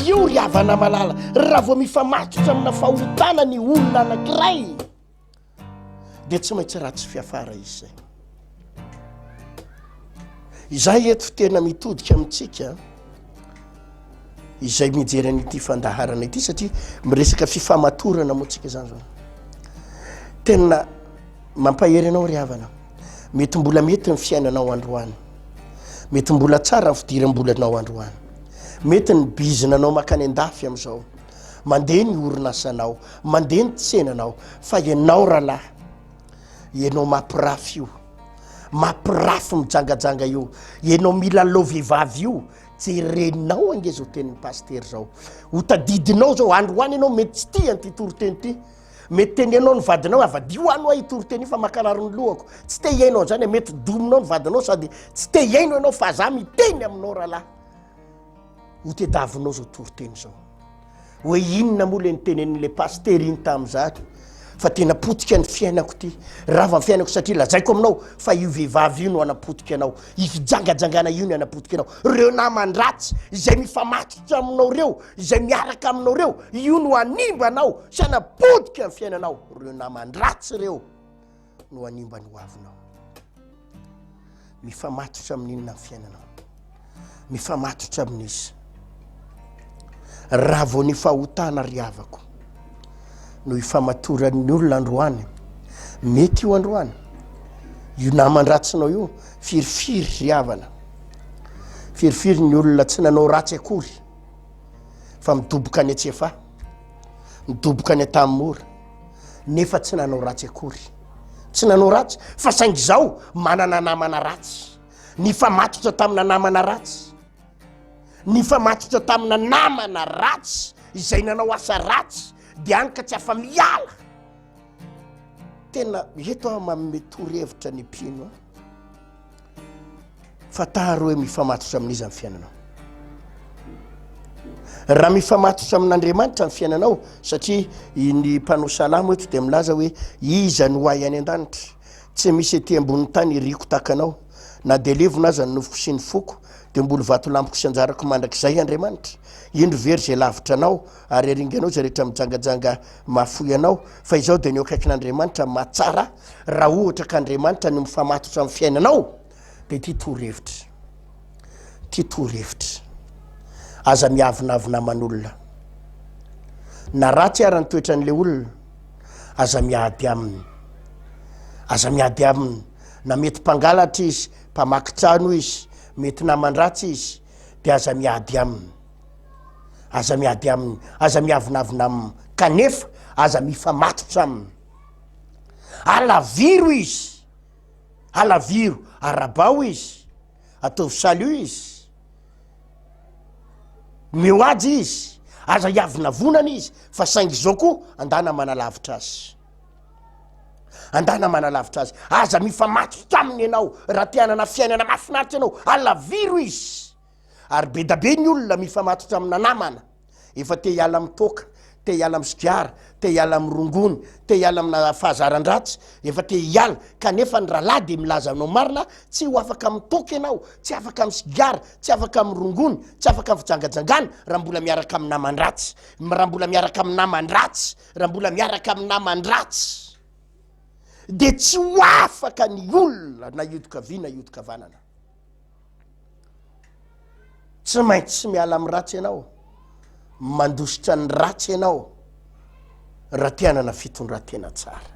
io ry havana malala raha vao mifamatotra amina fahotana ny olona anankiray dia tsy maintsy ratsy fiafara izy izay eto tena mitodika amintsika izay mijery an'ity fandaharana ity satria miresaka fifamatorana moantsika zany zao tena mampahery anao ry havana mety mbola mety ny fiainanao androany mety mbola tsara ny fidiram-bolanao androany mety ny bizinanao makany an-dafy amin'izao mandeha ny orinasanao mandeha ny tsenanao fa ianao rahalahy ianao mampirafy io mampirafy mijangajanga io ianao mila lo vehivavy io jerenao angezo tenin'ny paster zao hotadidinao zao androany ianao mety tsy tia an'ity toroteny ity mety tenenao ny vadinao avadio ano i toroteny fa makararo ny lohako tsy te iainao zany mety dominao ny vadinao sady tsy te iaino ianao fa za miteny aminao rahalahy hotadavinao zao toroteny zao hoe inona moa le nitenen'le paster iny tam'zany fa tena potika ny fiainako ty raha va ny fiainako satria lazaiko aminao fa io vehivavy io no anapotika anao ifijangajangana io no anapotika anao reo namandratsy izay mifamatotra aminao reo izay miaraka aminao reo io no animba anao sy anapotika ny fiainanao reo namandratsy reo no animba ny hoavinao mifamatotra amin'inona ny fiainanao mifamatotra amin'izy raha vao ny fahotana ry havako no ifamatoran'ny olona androany mety io androany io namandratsinao io firifiry ry havana firifiry ny olona tsy nanao ratsy akory fa midoboka any atsefa midoboka any atamora nefa tsy nanao ratsy akory tsy nanao ratsy fa saingy zao manana namana ratsy ny famatotra tamina namana ratsy ny famatotra tamina namana ratsy izay nanao asa ratsy dia any ka tsy afa miala tena eto a mametoro-hevitra ny mpino fa taharo hoe mifamatotra amin'izy amin'ny fiainanao raha mifamatotra amin'Andriamanitra amin'ny fiainanao satria ny mpanao salamo eto dia milaza hoe iza no ay any an-danitra tsy misy ety ambony tany riko takanao na dia levona aza ny nofoko sy ny foko dia mbola vato lampoko sy anjarako mandrakizay Andriamanitra indro very zay lavitra anao ary aringanao zay rehetra mijangajanga mafoy anao fa izao dia ny eo akaikin'Andriamanitra matsara raha ohatra k'Andriamanitra no mifamatotra amin'ny fiainanao dia ty torohevitra aza miavinavina man'olona na ratsy ara ny toetran'le olona aza miady aminy na mety mpangalatra izy mpamakitrano izy mety namandratsy izy dia aza miady aminy aza miavinavina aminy kanefa aza mifamatotra aminy alaviro izy alaviro arabao izy ataovy salio izy mioady izy aza iavinavonana izy fa saingy zao koa andana manalavitra azy aza mifamatotra aminy ianao raha tianana fiainana mafinaritra ianao alaviro izy ary be da be ny olona mifamatotra amina namana efa te hiala mitoka te hiala misigara te hiala mirongony te hiala amina fahazaran-dratsy efa te hiala kanefa ny rahalahy dia milaza aminao marina tsy ho afaka mitoka ianao tsy afaka misigara tsy afaka mirongony tsy afaka mifijangajangana raha mbola miaraka amin'ny namandratsy raha mbola miaraka amin'ny namandratsy raha mbola miaraka amin'ny namandratsy dia tsy ho afaka ny olona na iodika vy na iodika vanana tsy maintsy sy miala amin'ny ratsy ianao mandositra ny ratsy ianao raha tianana fitondratena tsara